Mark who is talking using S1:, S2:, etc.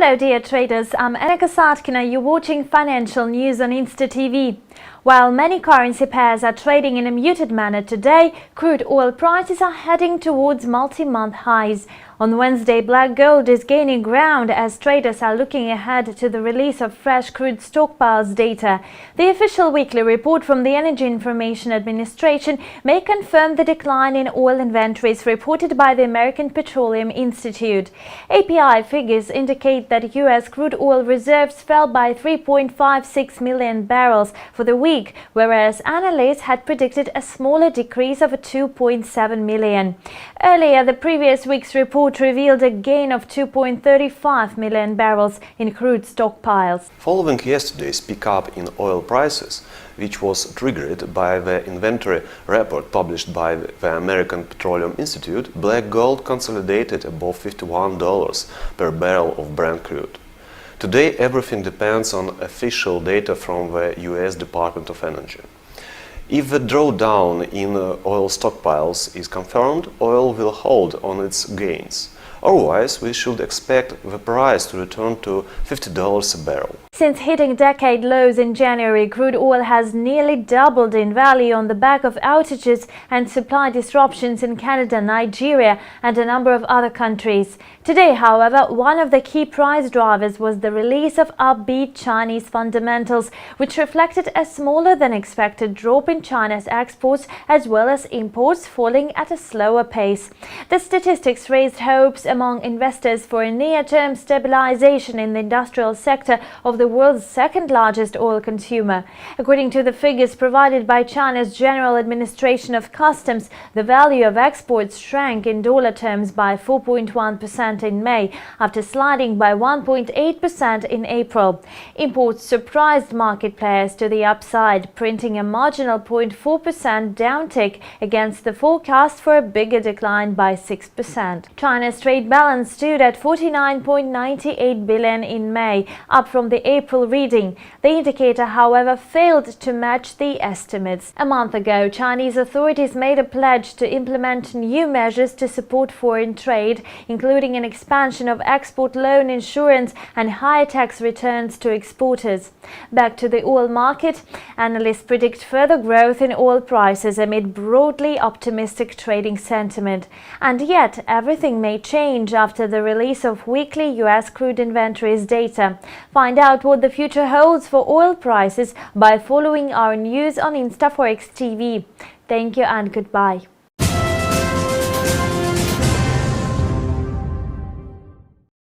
S1: Hello dear traders, I'm Anna Kasatkina. You're watching financial news on Insta TV. While many currency pairs are trading in a muted manner today, crude oil prices are heading towards multi-month highs. On Wednesday, black gold is gaining ground as traders are looking ahead to the release of fresh crude stockpiles data. The official weekly report from the Energy Information Administration may confirm the decline in oil inventories reported by the American Petroleum Institute. API figures indicate that U.S. crude oil reserves fell by 3.56 million barrels for the week, whereas analysts had predicted a smaller decrease of 2.7 million. Earlier, the previous week's report revealed a gain of 2.35 million barrels in crude stockpiles.
S2: Following yesterday's pickup in oil prices, which was triggered by the inventory report published by the American Petroleum Institute, black gold consolidated above $51 per barrel of Brent crude. Today, everything depends on official data from the US Department of Energy. If the drawdown in oil stockpiles is confirmed, oil will hold on its gains. Otherwise, we should expect the price to return to $50 a barrel.
S1: Since hitting decade lows in January, crude oil has nearly doubled in value on the back of outages and supply disruptions in Canada, Nigeria, and a number of other countries. Today, however, one of the key price drivers was the release of upbeat Chinese fundamentals, which reflected a smaller than expected drop in China's exports as well as imports falling at a slower pace. The statistics raised hopes among investors for a near-term stabilization in the industrial sector of the world's second largest oil consumer. According to the figures provided by China's General Administration of Customs, the value of exports shrank in dollar terms by 4.1% in May, after sliding by 1.8% in April. Imports surprised market players to the upside, printing a marginal 0.4% downtick against the forecast for a bigger decline by 6%. China's trade balance stood at 49.98 billion in May, up from the April reading. The indicator, however, failed to match the estimates. A month ago, Chinese authorities made a pledge to implement new measures to support foreign trade, including an expansion of export loan insurance and higher tax returns to exporters. Back to the oil market, analysts predict further growth in oil prices amid broadly optimistic trading sentiment. And yet, everything may change after the release of weekly US crude inventories data. Find out what the future holds for oil prices by following our news on InstaForex TV. Thank you and goodbye.